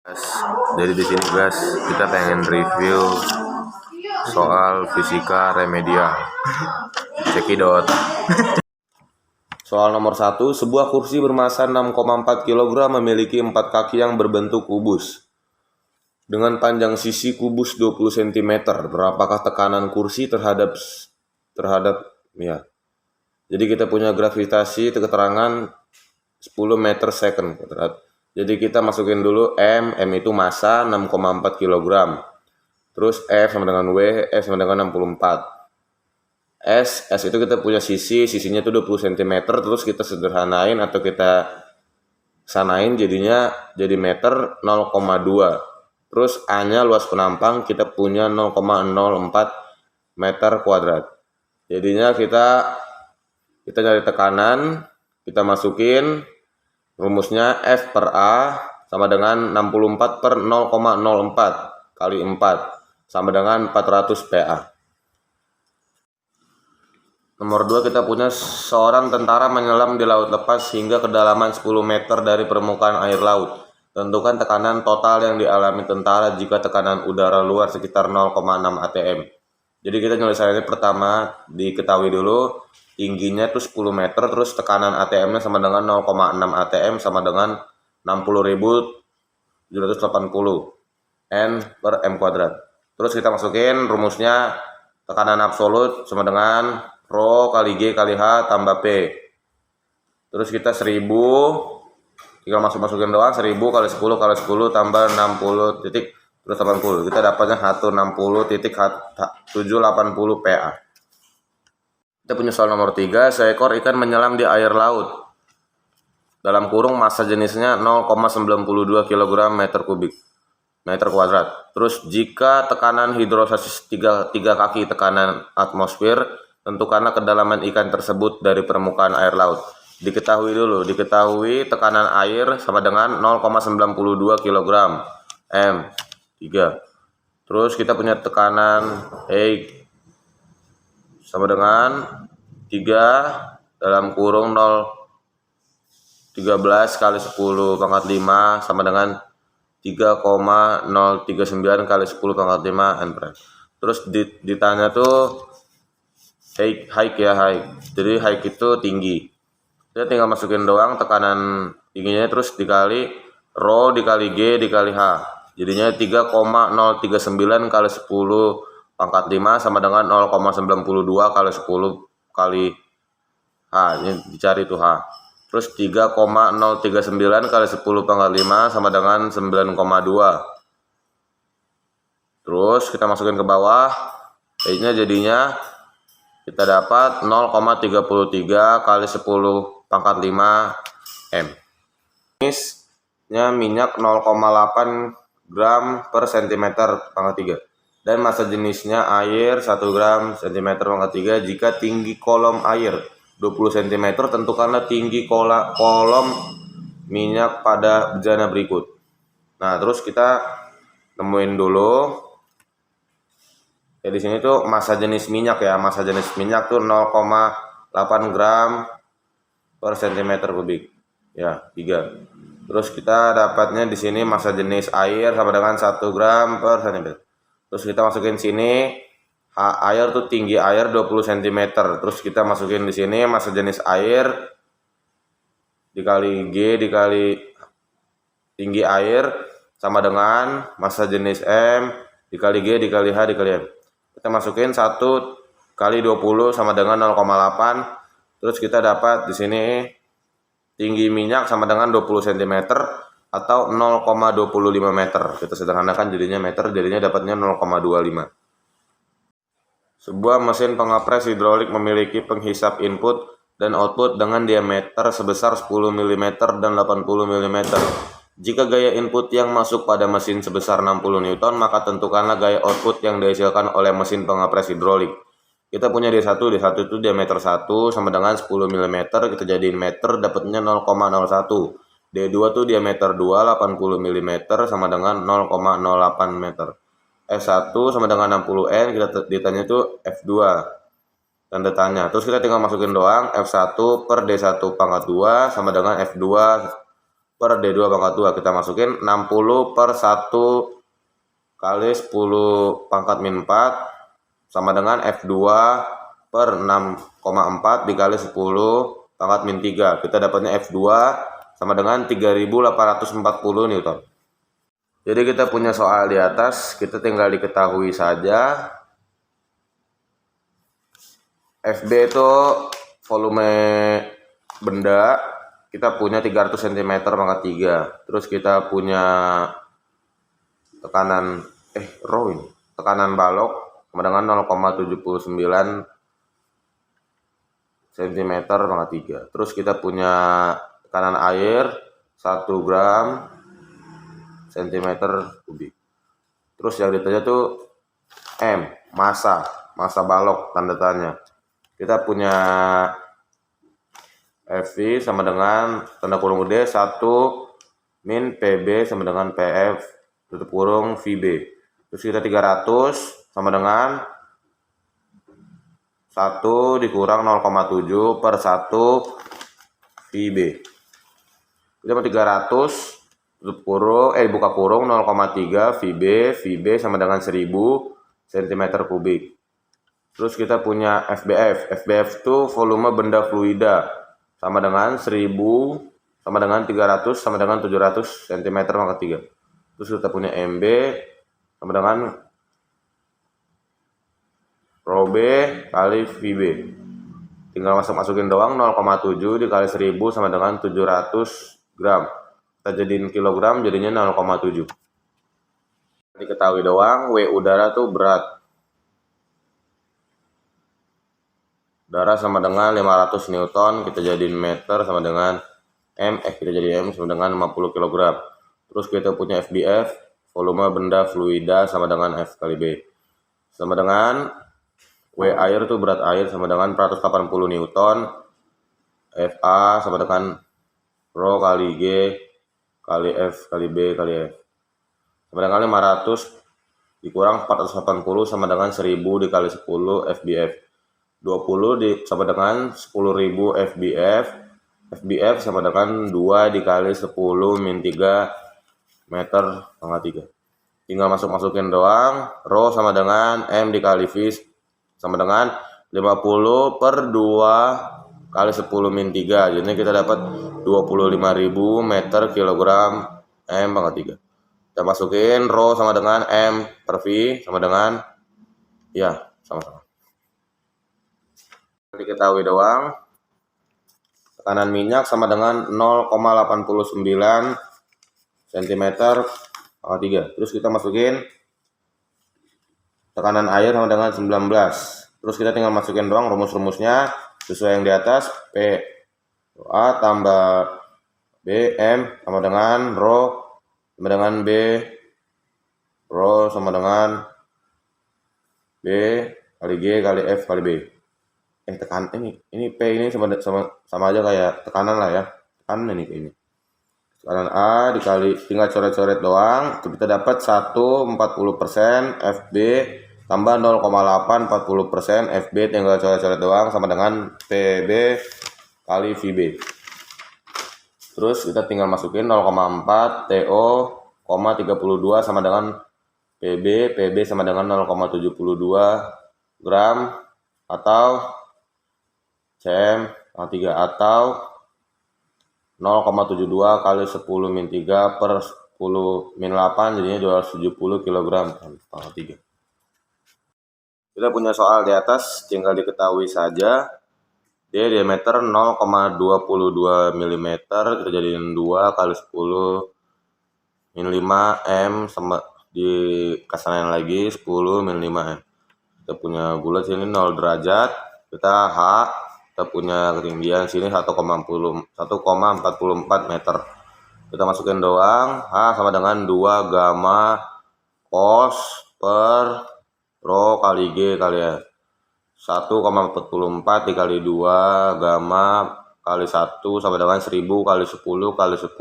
Guys, jadi di sini guys kita pengen review soal fisika remedial. Cekidot. Soal nomor 1, sebuah kursi bermassa 6,4 kg memiliki 4 kaki yang berbentuk kubus. Dengan panjang sisi kubus 20 cm, berapakah tekanan kursi terhadap ya. Jadi kita punya gravitasi keterangan 10 meter second kuadrat. Jadi kita masukin dulu M itu massa 6,4 kg. Terus F sama dengan W, F sama dengan 64. S itu kita punya sisinya itu 20 cm, terus kita sederhanain atau kita sanain jadinya jadi meter 0,2. Terus A-nya luas penampang kita punya 0,04 meter kuadrat. Jadinya kita cari tekanan, kita masukin rumusnya F per A sama dengan 64 per 0,04 kali 4 sama dengan 400 PA. Nomor 2, kita punya seorang tentara menyelam di laut lepas hingga kedalaman 10 meter dari permukaan air laut. Tentukan tekanan total yang dialami tentara jika tekanan udara luar sekitar 0,6 atm. Jadi kita nyelesainnya pertama diketahui dulu tingginya itu 10 meter, terus tekanan ATM-nya sama dengan 0,6 ATM sama dengan 60.780 N per M kuadrat. Terus kita masukin rumusnya tekanan absolut sama dengan Rho kali G kali H tambah P. Terus kita 1000, tinggal masukin doang, 1000 kali 10 kali 10 tambah 60 titik terus 80. Kita dapatnya 160.780 PA. Kita punya soal nomor 3, seekor ikan menyelam di air laut. Dalam kurung massa jenisnya 0,92 kg meter kuadrat. Terus jika tekanan hidrostatis 3 kaki tekanan atmosfer, tentukanlah kedalaman ikan tersebut dari permukaan air laut. Diketahui tekanan air sama dengan 0,92 kg M 3. Terus kita punya tekanan E sama dengan 3 dalam kurung 0,13 kali 10 pangkat 5 sama dengan 3,039 kali 10 pangkat 5 N prime. Terus ditanya tuh height. Jadi height itu tinggi. Kita tinggal masukin doang tekanan tingginya, terus dikali Rho dikali G dikali H. Jadinya 3,039 kali 10 pangkat 5 sama dengan 0,92 kali 10 kali H. Ini dicari tuh H. Terus 3,039 kali 10 pangkat 5 sama dengan 9,2. Terus kita masukin ke bawah. Height-nya jadinya kita dapat 0,33 kali 10 pangkat 5 M. Jenisnya minyak 0,8 gram per cm pangkat 3. Dan massa jenisnya air 1 gram cm pangkat 3. Jika tinggi kolom air 20 cm, tentukanlah tinggi kolom minyak pada bejana berikut. Nah, terus kita nemuin dulu. Ya, di sini tuh massa jenis minyak ya. Massa jenis minyak tuh 0,8 gram per cm kubik. Ya, 3. Terus kita dapatnya di sini massa jenis air sama dengan 1 gram per cm. Terus kita masukin sini air tuh tinggi air 20 cm. Terus kita masukin di sini massa jenis air dikali G dikali tinggi air sama dengan massa jenis M dikali G dikali H dikali M. Kita masukin 1 kali 20 sama dengan 0,8. Terus kita dapat di sini tinggi minyak sama dengan 20 cm atau 0,25 meter. Kita sederhanakan jadinya meter, jadinya dapatnya 0,25. Sebuah mesin pengepres hidrolik memiliki penghisap input dan output dengan diameter sebesar 10 mm dan 80 mm. Jika gaya input yang masuk pada mesin sebesar 60 Newton, maka tentukanlah gaya output yang dihasilkan oleh mesin pengepres hidrolik. Kita punya D1 itu diameter 1 sama dengan 10 mm, kita jadiin meter, dapatnya 0,01. D2 tuh diameter 2, 80 mm sama dengan 0,08 meter. F1 sama dengan 60 N, kita ditanya itu F2. Tanda tanya. Terus kita tinggal masukin doang F1 per D1 pangkat 2 sama dengan F2 per D2 pangkat 2. Kita masukin 60 per 1 kali 10 pangkat min 4 sama dengan F2 per 6,4 dikali 10 pangkat min 3. Kita dapatnya F2 sama dengan 3840 Newton. Jadi kita punya soal di atas, kita tinggal diketahui saja. FB itu volume benda, kita punya 300 cm pangkat 3. Terus kita punya tekanan tekanan balok sama dengan 0,79 cm pangkat 3. Terus kita punya tekanan air 1 gram cm kubik. Terus yang ditanya tuh M, massa balok tanda tanya. Kita punya FV sama dengan tanda kurung gede 1 min PB sama dengan PF tutup kurung VB. Terus kita 300 sama dengan 1 dikurang 0,7 per 1 VB. Kita mau 300 tutup kurung buka kurung 0,3 VB sama dengan 1000 cm kubik. Terus kita punya FBF itu volume benda fluida sama dengan 1000 sama dengan 300 sama dengan 700 cm pangkat 3. Terus kita punya MB sama dengan rho B kali VB. Tinggal masukin doang 0,7 dikali 1000 sama dengan 700 gram. Kita jadiin kilogram jadinya 0,7. Diketahui doang W udara tuh berat. Udara sama dengan 500 Newton, kita jadiin meter sama dengan kita jadiin M sama dengan 50 kg. Terus kita punya FBF, volume benda fluida sama dengan F kali B. Sama dengan W air tuh berat air sama dengan 480 Newton. FA sama dengan rho kali G kali F kali B kali F. Sama dengan 500 dikurang 480 sama dengan 1000 dikali 10 FBF. 20 sama dengan 10.000 FBF. FBF sama dengan 2 dikali 10 min 3 meter pangkat 3. Tinggal masukin doang. Rho sama dengan M dikali V sama dengan 50 per 2 kali 10 min 3. Jadi kita dapat 25.000 meter kilogram M pangkat 3. Kita masukin rho sama dengan M per V sama dengan sama-sama. Diketahui doang tekanan minyak sama dengan 0,89 cm pangkat 3. Terus kita masukin tekanan air sama dengan 19. Terus kita tinggal masukin doang rumus-rumusnya sesuai yang di atas. P A tambah B M sama dengan rho sama dengan B rho sama dengan B kali G kali F kali B. Tekanan ini P ini sama aja kayak tekanan lah ya. Tekanan ini. Tekanan A dikali tinggal coret-coret doang. Kita dapat 1,40% FB tambah 0,8 40% FB tinggal coret-coret doang sama dengan PB kali VB. Terus kita tinggal masukin 0,4 TO, 32 sama dengan PB sama dengan 0,72 gram atau cm 3 atau 0,72 kali 10 min 3 per 10 min 8 jadinya 270 kg pangkat 3. Kita punya soal di atas, tinggal diketahui saja. Dia diameter 0,22 mm, kita jadiin 2 kali 10 min 5 M sama dikasih lagi 10 min 5 M. Kita punya bulat sini 0 derajat, kita H, kita punya ketinggian sini 1,44 meter. Kita masukin doang H sama dengan 2 gamma cos per rho kali G kali F. 1,44 dikali 2 gamma kali 1 sama dengan 1000 kali 10 kali 10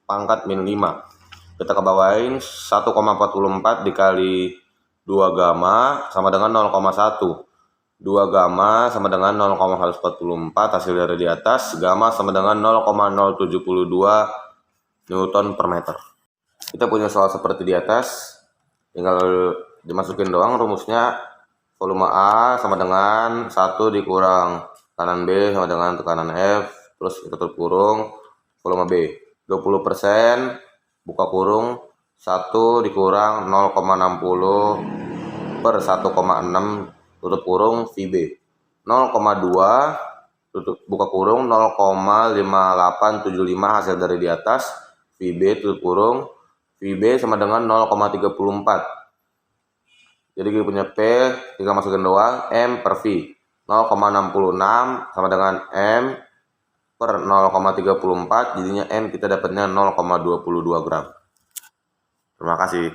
pangkat min 5. Kita kebawain 1,44 dikali 2 gamma sama dengan 0,1. 2 gamma sama dengan 0,144, hasil dari di atas. Gamma sama dengan 0,072 Newton per meter. Kita punya soal seperti di atas, tinggal dimasukin doang rumusnya. Volume A sama dengan 1 dikurang tekanan B sama dengan tekanan F, terus tutup kurung, volume B 20%, buka kurung, 1 dikurang 0,60 per 1,6 tutup kurung VB 0,2 tutup buka kurung 0,5875 hasil dari di atas. VB tutup kurung, VB sama dengan 0,34. Jadi kita punya P, tinggal masukin doang, M per V 0,66 sama dengan M per 0,34, jadinya M kita dapatnya 0,22 gram. Terima kasih.